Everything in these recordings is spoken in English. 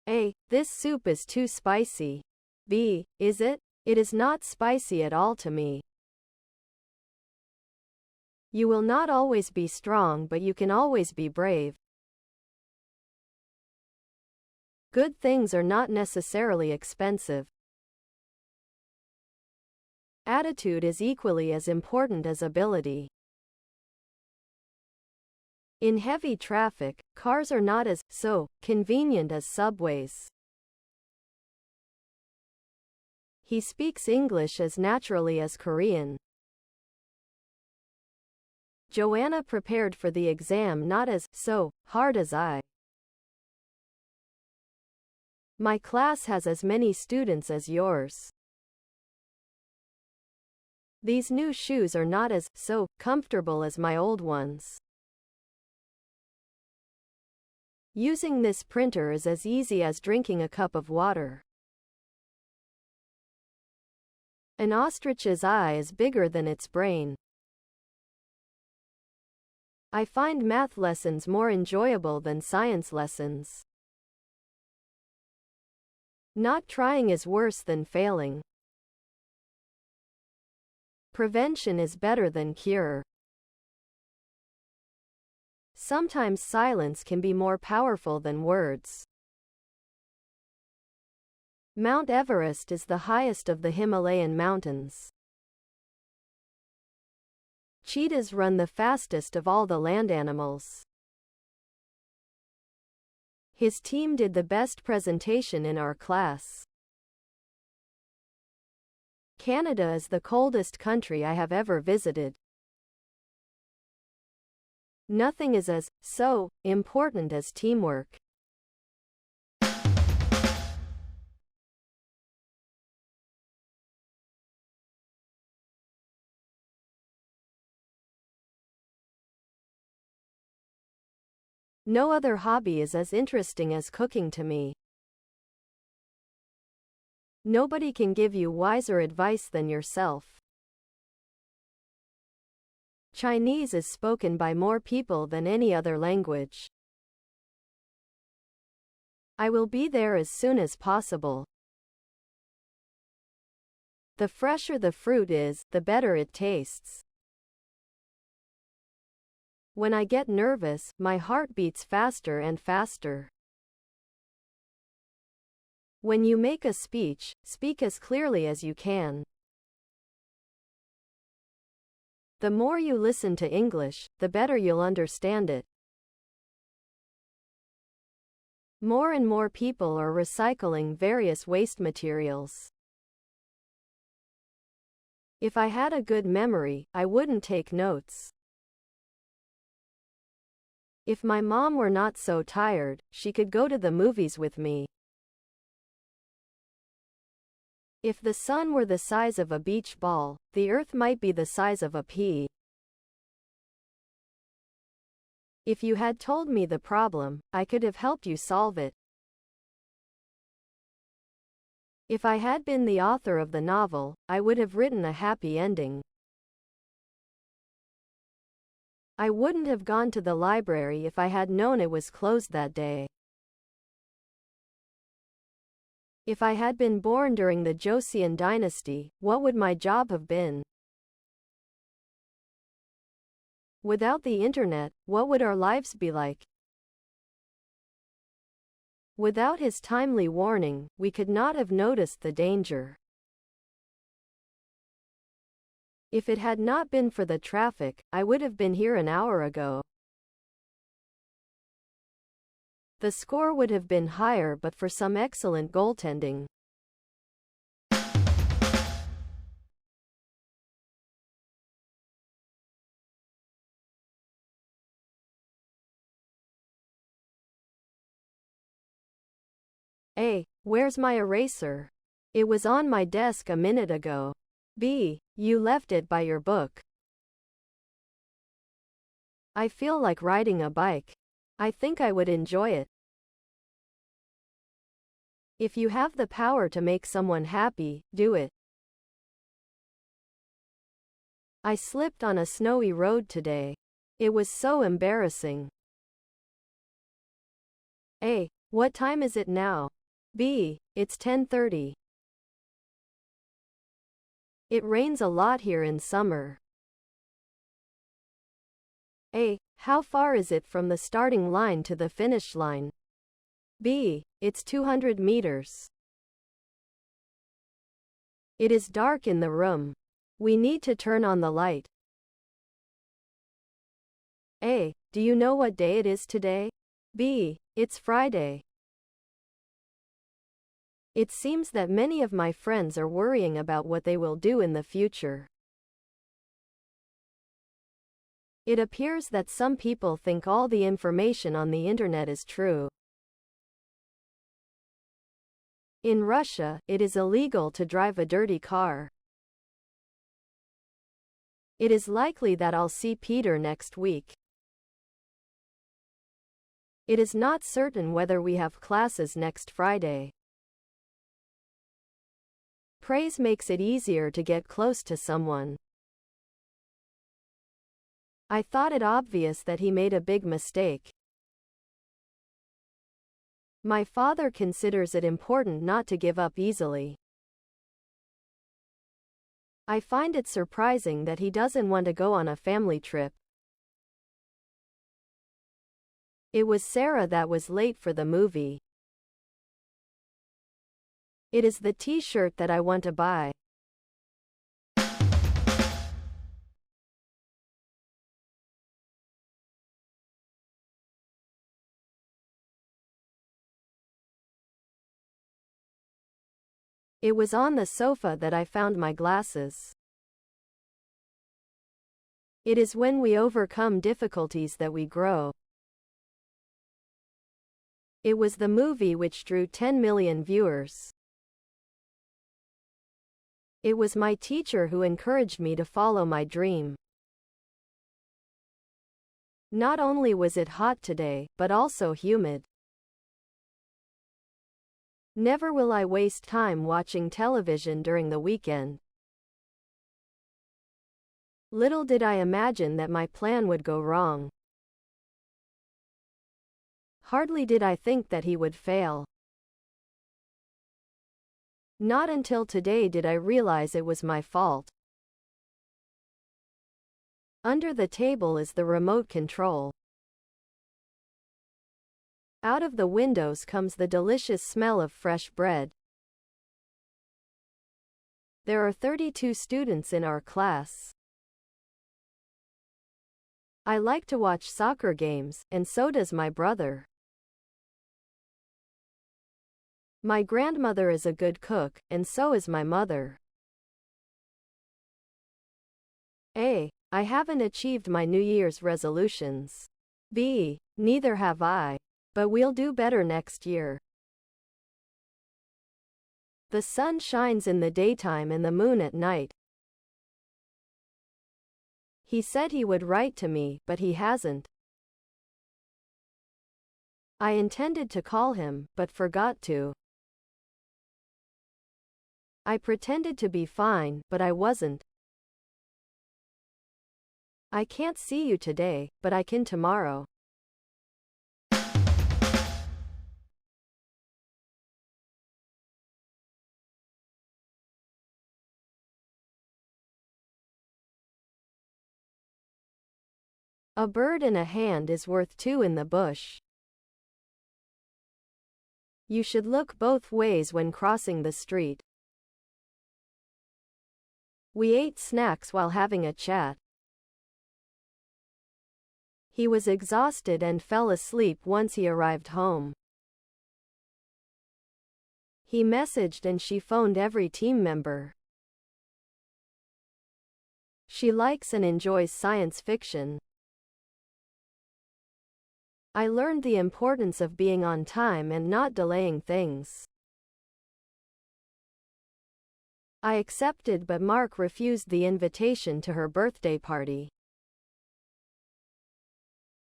A. This soup is too spicy. B. Is it? It is not spicy at all to me. You will not always be strong, but you can always be brave. Good things are not necessarily expensive. Attitude is equally as important as ability. In heavy traffic, cars are not as convenient as subways. He speaks English as naturally as Korean. Joanna prepared for the exam not as hard as I. My class has as many students as yours. These new shoes are not as comfortable as my old ones. Using this printer is as easy as drinking a cup of water. An ostrich's eye is bigger than its brain. I find math lessons more enjoyable than science lessons. Not trying is worse than failing. Prevention is better than cure. Sometimes silence can be more powerful than words. Mount Everest is the highest of the Himalayan mountains. Cheetahs run the fastest of all the land animals. His team did the best presentation in our class. Canada is the coldest country I have ever visited. Nothing is as important as teamwork. No other hobby is as interesting as cooking to me. Nobody can give you wiser advice than yourself. Chinese is spoken by more people than any other language. I will be there as soon as possible. The fresher the fruit is, the better it tastes. When I get nervous, my heart beats faster and faster. When you make a speech, speak as clearly as you can. The more you listen to English, the better you'll understand it. More and more people are recycling various waste materials. If I had a good memory, I wouldn't take notes. If my mom were not so tired, she could go to the movies with me. If the sun were the size of a beach ball, the earth might be the size of a pea. If you had told me the problem, I could have helped you solve it. If I had been the author of the novel, I would have written a happy ending. I wouldn't have gone to the library if I had known it was closed that day. If I had been born during the Joseon dynasty, what would my job have been? Without the internet, what would our lives be like? Without his timely warning, we could not have noticed the danger. If it had not been for the traffic, I would have been here an hour ago. The score would have been higher but for some excellent goaltending. A. Where's my eraser? It was on my desk a minute ago. B. You left it by your book. I feel like riding a bike. I think I would enjoy it. If you have the power to make someone happy, do it. I slipped on a snowy road today. It was so embarrassing. A. What time is it now? B. It's 10:30. It rains a lot here in summer. A. How far is it from the starting line to the finish line? B. It's 200 meters. It is dark in the room. We need to turn on the light. A. Do you know what day it is today? B. It's Friday. It seems that many of my friends are worrying about what they will do in the future. It appears that some people think all the information on the internet is true. In Russia, it is illegal to drive a dirty car. It is likely that I'll see Peter next week. It is not certain whether we have classes next Friday. Praise makes it easier to get close to someone. I thought it obvious that he made a big mistake. My father considers it important not to give up easily. I find it surprising that he doesn't want to go on a family trip. It was Sarah that was late for the movie. It is the t-shirt that I want to buy. It was on the sofa that I found my glasses. It is when we overcome difficulties that we grow. It was the movie which drew 10 million viewers. It was my teacher who encouraged me to follow my dream. Not only was it hot today, but also humid. Never will I waste time watching television during the weekend. Little did I imagine that my plan would go wrong. Hardly did I think that he would fail. Not until today did I realize it was my fault. Under the table is the remote control. Out of the windows comes the delicious smell of fresh bread. There are 32 students in our class. I like to watch soccer games, and so does my brother. My grandmother is a good cook, and so is my mother. A. I haven't achieved my New Year's resolutions. B. Neither have I. But we'll do better next year. The sun shines in the daytime and the moon at night. He said he would write to me, but he hasn't. I intended to call him, but forgot to. I pretended to be fine, but I wasn't. I can't see you today, but I can tomorrow. A bird in a hand is worth two in the bush. You should look both ways when crossing the street. We ate snacks while having a chat. He was exhausted and fell asleep once he arrived home. He messaged and she phoned every team member. She likes and enjoys science fiction. I learned the importance of being on time and not delaying things. I accepted, but Mark refused the invitation to her birthday party.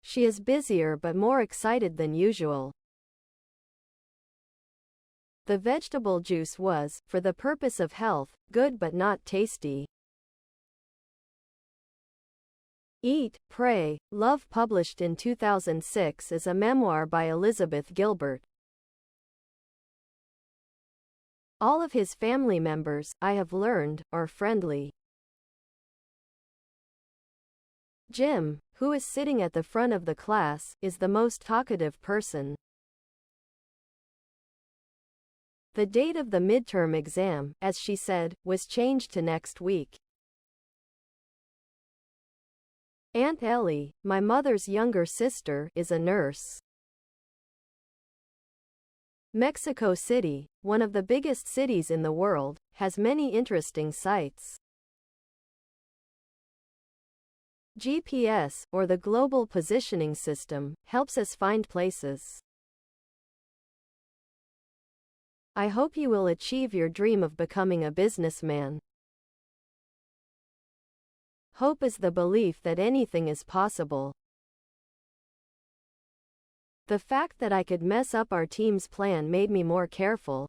She is busier but more excited than usual. The vegetable juice was, for the purpose of health, good but not tasty. Eat, Pray, Love, published in 2006, is a memoir by Elizabeth Gilbert. All of his family members, I have learned, are friendly. Jim, who is sitting at the front of the class, is the most talkative person. The date of the midterm exam, as she said, was changed to next week. Aunt Ellie, my mother's younger sister, is a nurse. Mexico City, one of the biggest cities in the world, has many interesting sights. GPS, or the Global Positioning System, helps us find places. I hope you will achieve your dream of becoming a businessman. Hope is the belief that anything is possible. The fact that I could mess up our team's plan made me more careful,